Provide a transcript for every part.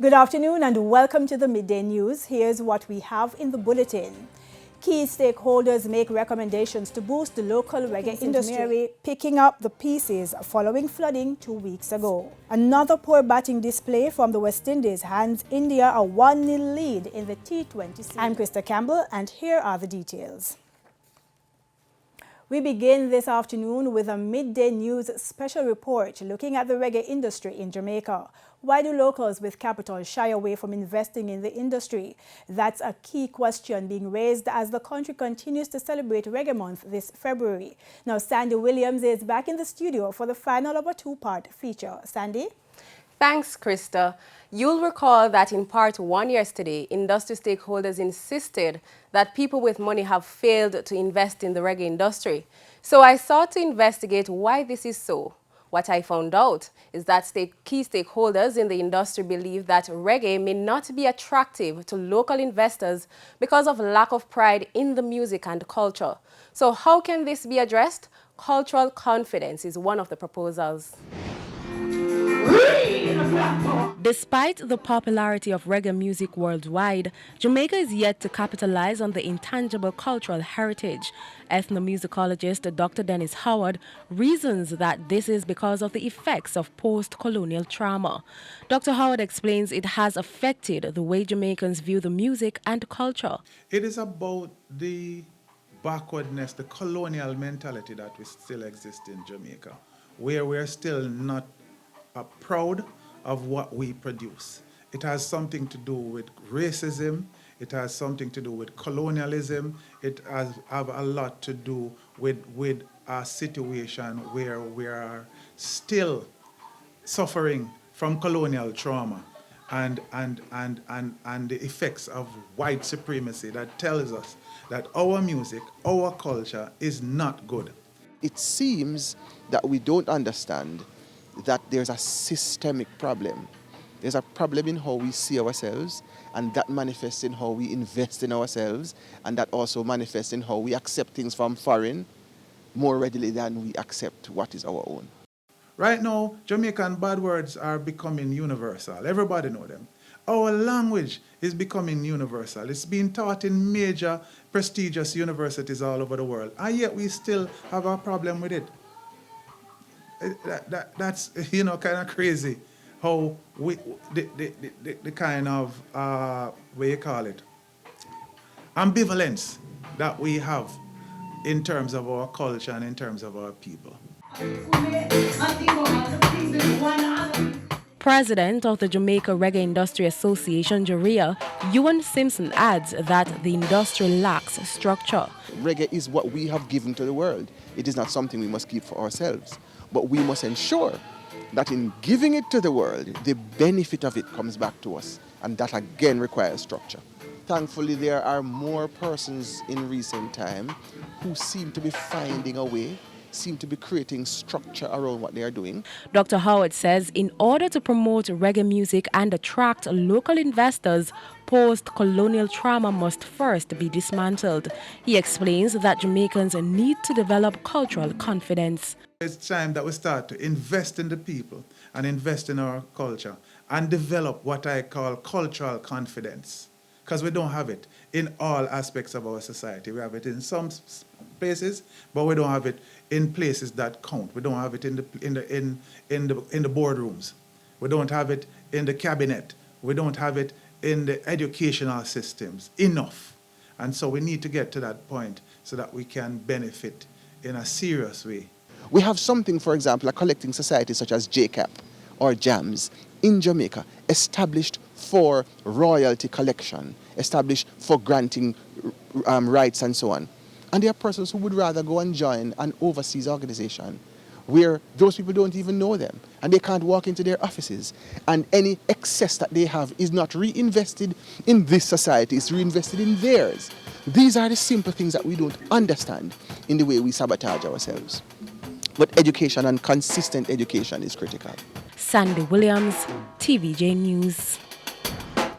Good afternoon and welcome to the Midday News. Here's what we have in the bulletin. Key stakeholders make recommendations to boost the local reggae industry. Mary picking up the pieces following flooding 2 weeks ago. Another poor batting display from the West Indies hands India a 1-0 lead in the T20 series. I'm Krista Campbell and here are the details. We begin this afternoon with a Midday News special report looking at the reggae industry in Jamaica. Why do locals with capital shy away from investing in the industry? That's a key question being raised as the country continues to celebrate Reggae Month this February. Now, Sandy Williams is back in the studio for the final of a two-part feature. Sandy? Thanks, Krista. You'll recall that in part 1 yesterday, industry stakeholders insisted that people with money have failed to invest in the reggae industry. So I sought to investigate why this is so. What I found out is that key stakeholders in the industry believe that reggae may not be attractive to local investors because of lack of pride in the music and culture. So how can this be addressed? Cultural confidence is one of the proposals. Despite the popularity of reggae music worldwide, Jamaica is yet to capitalize on the intangible cultural heritage. Ethnomusicologist Dr. Dennis Howard reasons that this is because of the effects of post-colonial trauma. Dr. Howard explains it has affected the way Jamaicans view the music and culture. It is about the backwardness, the colonial mentality that we still exist in Jamaica, where we're still not proud of what we produce. It has something to do with racism, it has something to do with colonialism, it has have a lot to do with a situation where we are still suffering from colonial trauma and the effects of white supremacy that tells us that our music, our culture is not good. It seems that we don't understand that there's a systemic problem. There's a problem in how we see ourselves, and that manifests in how we invest in ourselves, and that also manifests in how we accept things from foreign more readily than we accept what is our own. Right now, Jamaican bad words are becoming universal. Everybody know them. Our language is becoming universal. It's being taught in major prestigious universities all over the world, and yet we still have a problem with it. That's kind of crazy how the kind of what you call it, ambivalence that we have in terms of our culture and in terms of our people. President of the Jamaica Reggae Industry Association, JARIA, Ewan Simpson adds that the industry lacks structure. Reggae is what we have given to the world. It is not something we must keep for ourselves. But we must ensure that in giving it to the world, the benefit of it comes back to us. And that again requires structure. Thankfully, there are more persons in recent time who seem to be finding a way, seem to be creating structure around what they are doing. Dr. Howard says in order to promote reggae music and attract local investors, post-colonial trauma must first be dismantled. He explains that Jamaicans need to develop cultural confidence. It's time that we start to invest in the people and invest in our culture and develop what I call cultural confidence, because we don't have it in all aspects of our society. We have it in some places, but we don't have it in places that count. We don't have it in the boardrooms. We don't have it in the cabinet. We don't have it in the educational systems enough. And so we need to get to that point so that we can benefit in a serious way. We have something, for example, a collecting society such as JCAP or JAMS in Jamaica, established for royalty collection, established for granting rights and so on. And there are persons who would rather go and join an overseas organization where those people don't even know them and they can't walk into their offices, and any excess that they have is not reinvested in this society, it's reinvested in theirs. These are the simple things that we don't understand in the way we sabotage ourselves. But education and consistent education is critical. Sandy Williams, TVJ News.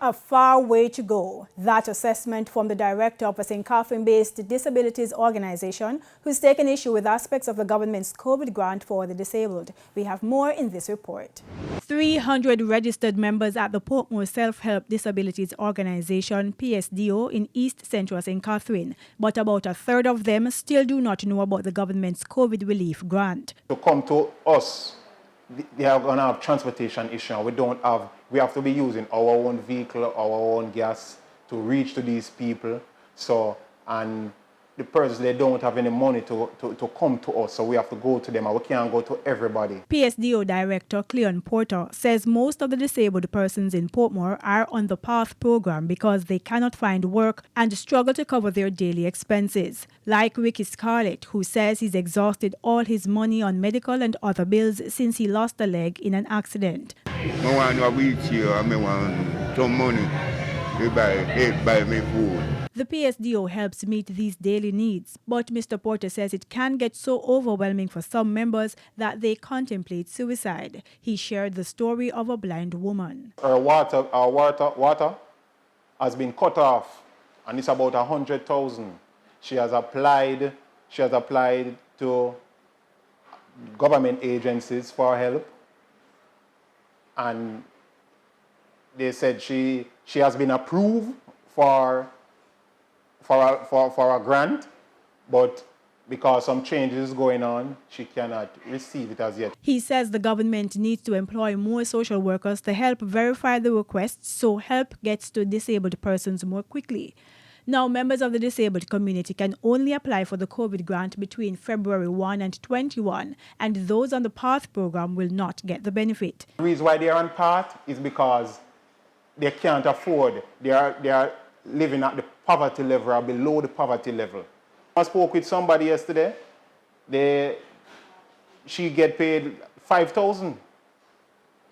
A far way to go. That assessment from the director of a St. Catherine-based disabilities organization who's taken issue with aspects of the government's COVID grant for the disabled. We have more in this report. 300 registered members at the Portmore Self-Help Disabilities Organization, PSDO, in East Central St. Catherine, but about a third of them still do not know about the government's COVID relief grant. To come to us, they are going to have transportation issue. We have to be using our own vehicle, our own gas to reach to these people. So, and the persons, they don't have any money to come to us, so we have to go to them, and we can't go to everybody. PSDO Director Cleon Porter says most of the disabled persons in Portmore are on the PATH program because they cannot find work and struggle to cover their daily expenses. Like Ricky Scarlett, who says he's exhausted all his money on medical and other bills since he lost a leg in an accident. I want a wheelchair, I want some money to buy me food. The PSDO helps meet these daily needs, but Mr. Porter says it can get so overwhelming for some members that they contemplate suicide. He shared the story of a blind woman. Our water has been cut off, and it's about 100,000. She has applied to government agencies for help, and they said she has been approved for a grant, but because some changes going on, she cannot receive it as yet. He says the government needs to employ more social workers to help verify the requests so help gets to disabled persons more quickly. Now, members of the disabled community can only apply for the COVID grant between February 1 and 21, and those on the PATH program will not get the benefit. The reason why they are on PATH is because they can't afford. They are living at the poverty level or below the poverty level. I spoke with somebody yesterday. She get paid $5,000,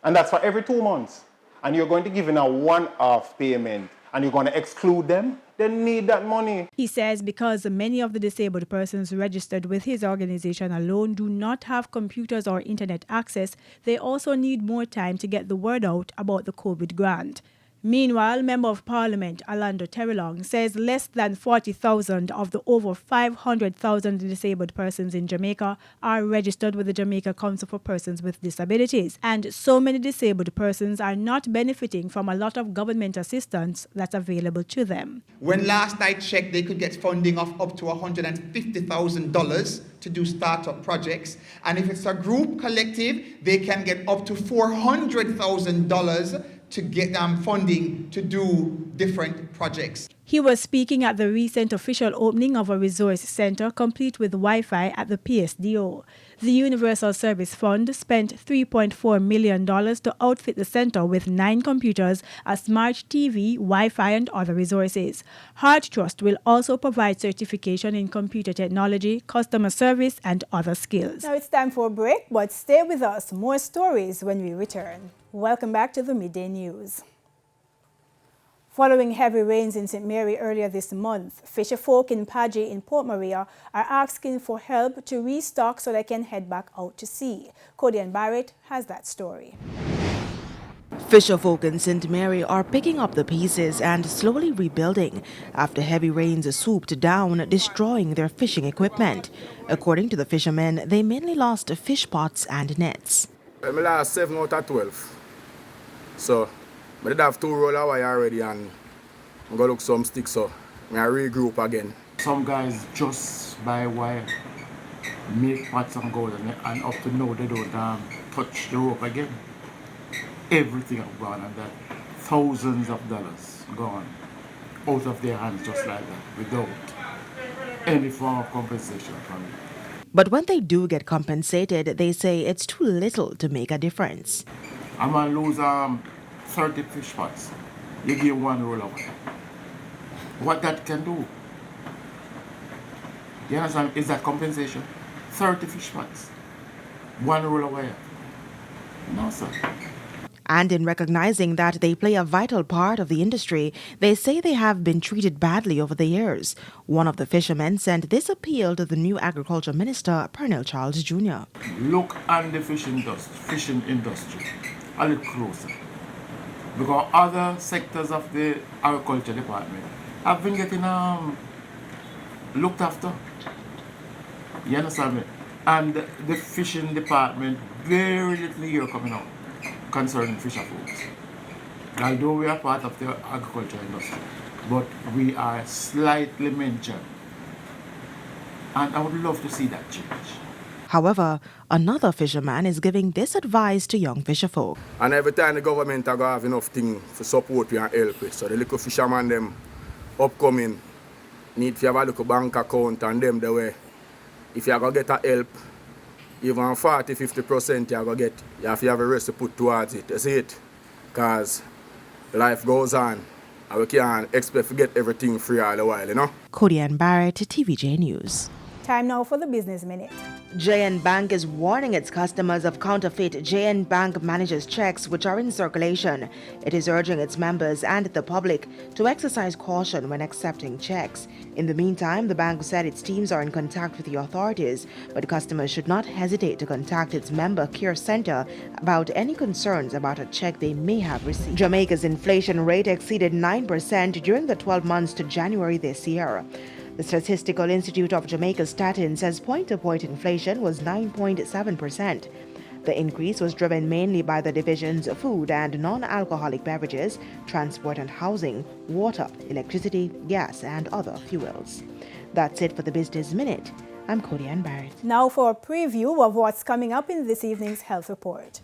and that's for every 2 months. And you're going to give in a one-off payment, and you're going to exclude them. They need that money. He says because many of the disabled persons registered with his organization alone do not have computers or internet access, they also need more time to get the word out about the COVID grant. Meanwhile, Member of Parliament Alando Terrelong says less than 40,000 of the over 500,000 disabled persons in Jamaica are registered with the Jamaica Council for Persons with Disabilities, and so many disabled persons are not benefiting from a lot of government assistance that's available to them. When last I checked, they could get funding of up to $150,000 to do startup projects, and if it's a group collective, they can get up to $400,000 to get funding to do different projects. He was speaking at the recent official opening of a resource center complete with Wi-Fi at the PSDO. The Universal Service Fund spent $3.4 million to outfit the center with 9 computers, a smart TV, Wi-Fi, and other resources. Heart Trust will also provide certification in computer technology, customer service, and other skills. Now it's time for a break, but stay with us. More stories when we return. Welcome back to the Midday News. Following heavy rains in St. Mary earlier this month, fisherfolk in Paji in Port Maria are asking for help to restock so they can head back out to sea. Cody and Barrett has that story. Fisherfolk in St. Mary are picking up the pieces and slowly rebuilding after heavy rains swooped down, destroying their fishing equipment. According to the fishermen, they mainly lost fish pots and nets. I lost 7 out of 12. So, I did have 2 roll of wire already, and I'm going to look some sticks, so I regroup again. Some guys just buy wire, make pots and gold, and up to now they don't touch the rope again. Everything have gone, and that thousands of dollars gone out of their hands just like that, without any form of compensation from it. But when they do get compensated, they say it's too little to make a difference. I'm going to lose 30 fish pots. You give 1 roll of wire. What that can do? You understand? Is that compensation? 30 fish pots. 1 roll of wire. No, sir. And in recognizing that they play a vital part of the industry, they say they have been treated badly over the years. One of the fishermen sent this appeal to the new Agriculture Minister, Pernell Charles Jr. Look at the fishing industry a little closer. because other sectors of the agriculture department have been getting looked after. You understand me? And the fishing department, very little here coming out concerning fisher foods. Although we are part of the agriculture industry, but we are slightly mentioned. And I would love to see that change. However, another fisherman is giving this advice to young fisherfolk. And every time the government are going to have enough things to support you and help you. So the little fishermen, them upcoming, need to have a little bank account and them the way. If you are going to get a help, even 40-50% you are going to get, you have to have a rest to put towards it. You see it? Because life goes on. And we can't expect to get everything free all the while, you know? Cody Barrett, TVJ News. Time now for the Business Minute. JN Bank is warning its customers of counterfeit JN Bank managers checks which are in circulation. It is urging its members and the public to exercise caution when accepting checks. In the meantime, the bank said its teams are in contact with the authorities, but customers should not hesitate to contact its member care center about any concerns about a check they may have received. Jamaica's inflation rate exceeded 9% during the 12 months to January this year. The Statistical Institute of Jamaica Statin says point-to-point inflation was 9.7%. The increase was driven mainly by the division's food and non-alcoholic beverages, transport and housing, water, electricity, gas, and other fuels. That's it for the Business Minute. I'm Cody Barrett. Now for a preview of what's coming up in this evening's health report.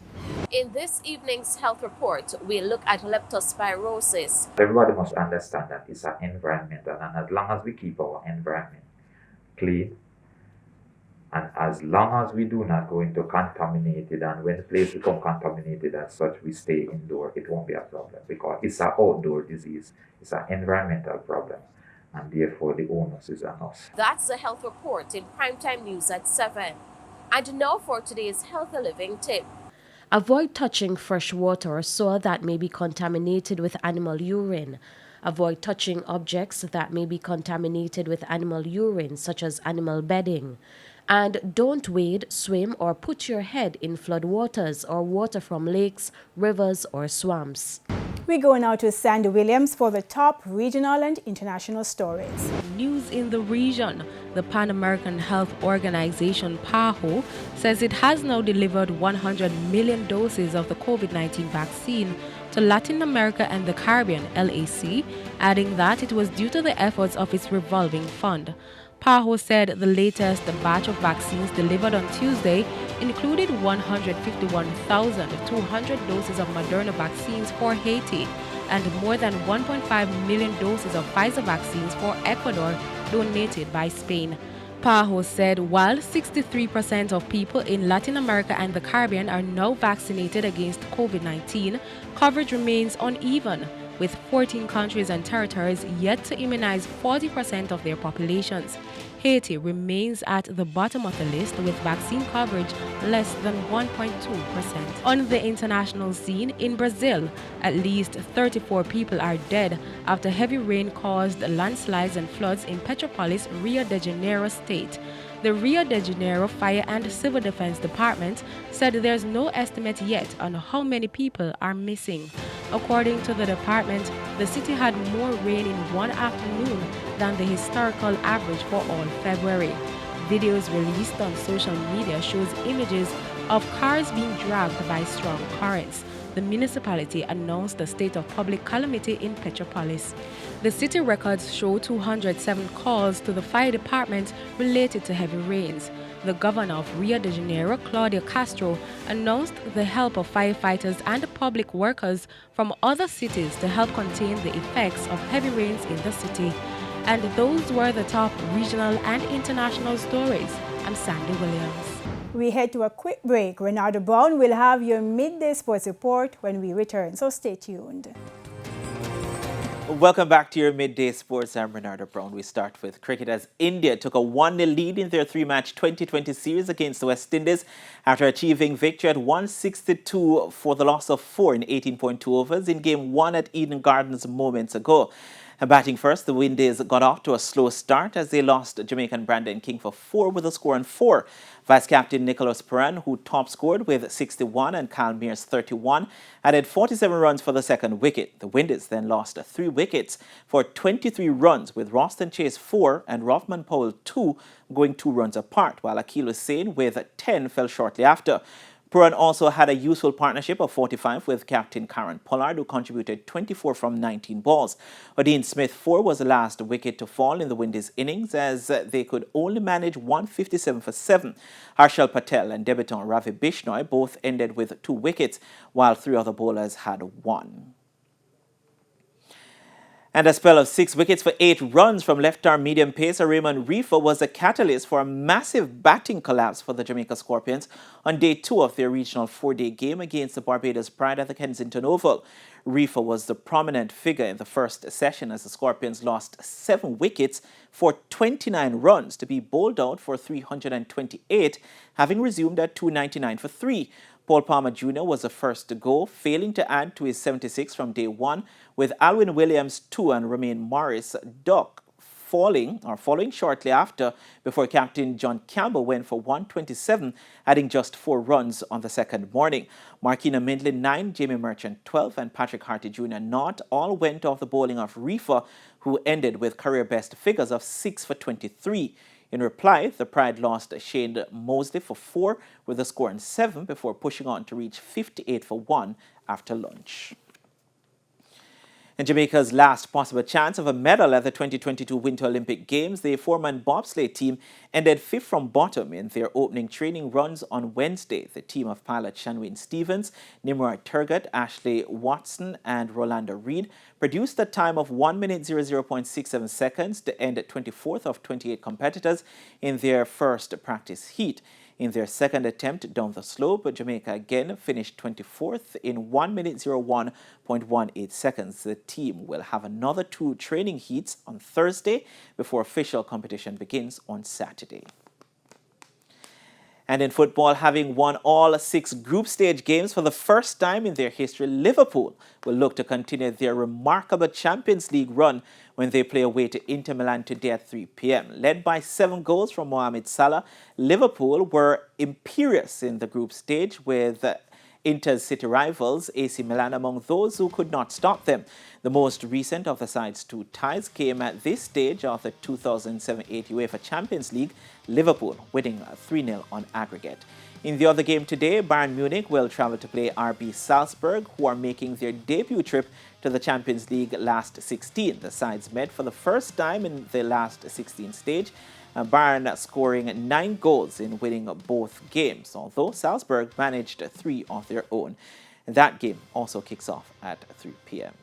In this evening's health report, we look at leptospirosis. Everybody must understand that it's an environmental, and as long as we keep our environment clean, and as long as we do not go into contaminated, and when the place become contaminated as such, we stay indoor, it won't be a problem, because it's an outdoor disease, it's an environmental problem, and therefore the onus is on us. That's the health report in Primetime News at 7. And now for today's healthy living tip. Avoid touching fresh water or soil that may be contaminated with animal urine. Avoid touching objects that may be contaminated with animal urine, such as animal bedding. And don't wade, swim, or put your head in flood waters or water from lakes, rivers, or swamps. We go now to Sandy Williams for the top regional and international stories. News in the region. The Pan American Health Organization, PAHO, says it has now delivered 100 million doses of the COVID-19 vaccine to Latin America and the Caribbean, LAC, adding that it was due to the efforts of its revolving fund. PAHO said the latest batch of vaccines delivered on Tuesday included 151,200 doses of Moderna vaccines for Haiti and more than 1.5 million doses of Pfizer vaccines for Ecuador donated by Spain. PAHO said while 63% of people in Latin America and the Caribbean are now vaccinated against COVID-19, coverage remains uneven, with 14 countries and territories yet to immunize 40% of their populations. Haiti remains at the bottom of the list with vaccine coverage less than 1.2%. On the international scene, in Brazil, at least 34 people are dead after heavy rain caused landslides and floods in Petropolis, Rio de Janeiro state. The Rio de Janeiro Fire and Civil Defense Department said there's no estimate yet on how many people are missing. According to the department, the city had more rain in one afternoon than the historical average for all February. Videos released on social media shows images of cars being dragged by strong currents. The municipality announced a state of public calamity in Petropolis. The city records show 207 calls to the fire department related to heavy rains. The governor of Rio de Janeiro, Claudia Castro, announced the help of firefighters and public workers from other cities to help contain the effects of heavy rains in the city. And those were the top regional and international stories. I'm Sandy Williams. We head to a quick break. Renardo Brown will have your midday sports report when we return, so stay tuned. Welcome back to your Midday Sports. I'm Renardo Brown. We start with cricket as India took a 1-0 lead in their three-match 2020 series against the West Indies after achieving victory at 162 for the loss of 4 in 18.2 overs in Game 1 at Eden Gardens moments ago. Batting first, the Windies got off to a slow start as they lost Jamaican Brandon King for 4 with a score on 4. Vice-captain Nicholas Perrin, who top-scored with 61 and Kyle Mears 31, added 47 runs for the second wicket. The Windies then lost 3 wickets for 23 runs, with Roston Chase 4 and Rothman Powell 2 going 2 runs apart, while Akil Hussain with 10 fell shortly after. Perrin also had a useful partnership of 45 with captain Karen Pollard, who contributed 24 from 19 balls. Odin Smith 4 was the last wicket to fall in the Windies innings, as they could only manage 157 for 7. Harshal Patel and debutant Ravi Bishnoi both ended with 2 wickets, while 3 other bowlers had 1. And a spell of 6 wickets for 8 runs from left-arm medium pacer Raymond Reifer was a catalyst for a massive batting collapse for the Jamaica Scorpions on day 2 of their regional 4-day game against the Barbados Pride at the Kensington Oval. Reifer was the prominent figure in the first session as the Scorpions lost 7 wickets for 29 runs to be bowled out for 328, having resumed at 299 for 3. Paul Palmer Jr. was the first to go, failing to add to his 76 from day 1, with Alwyn Williams 2 and Romain Morris Duck following shortly after, before captain John Campbell went for 127, adding just 4 runs on the second morning. Markina Mindlin 9, Jamie Merchant 12, and Patrick Harty Jr. not all went off the bowling of Reifer, who ended with career best figures of 6 for 23. In reply, the Pride lost Shane Mosley for 4 with a score on 7 before pushing on to reach 58 for 1 after lunch. In Jamaica's last possible chance of a medal at the 2022 Winter Olympic Games, the 4-man bobsleigh team ended 5th from bottom in their opening training runs on Wednesday. The team of pilots Shanwayne Stevens, Nimrod Turgut, Ashley Watson, and Rolanda Reed produced a time of 1 minute 00.67 seconds to end at 24th of 28 competitors in their first practice heat. In their second attempt down the slope, Jamaica again finished 24th in 1 minute 01.18 seconds. The team will have another 2 training heats on Thursday before official competition begins on Saturday. And in football, having won all 6 group stage games for the first time in their history, Liverpool will look to continue their remarkable Champions League run when they play away to Inter Milan today at 3 p.m. Led by 7 goals from Mohamed Salah, Liverpool were imperious in the group stage, with Inter's city rivals AC Milan among those who could not stop them. The most recent of the side's 2 ties came at this stage of the 2007-8 UEFA Champions League, Liverpool winning 3-0 on aggregate. In the other game today, Bayern Munich will travel to play RB Salzburg, who are making their debut trip to the Champions League last 16. The sides met for the first time in the last 16 stage, Bayern scoring 9 goals in winning both games, although Salzburg managed 3 of their own. That game also kicks off at 3 p.m.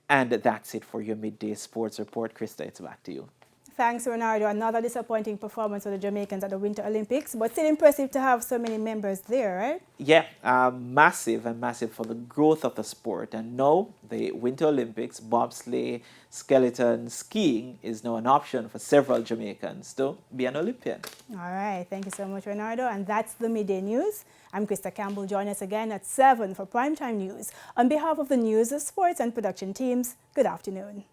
And that's it for your midday sports report. Krista, it's back to you. Thanks, Ronaldo. Another disappointing performance for the Jamaicans at the Winter Olympics, but still impressive to have so many members there, right? Yeah, massive for the growth of the sport. And now the Winter Olympics, bobsleigh, skeleton, skiing is now an option for several Jamaicans to be an Olympian. All right. Thank you so much, Ronaldo. And that's the Midday News. I'm Krista Campbell. Join us again at 7 for Primetime News. On behalf of the news, sports, and production teams, good afternoon.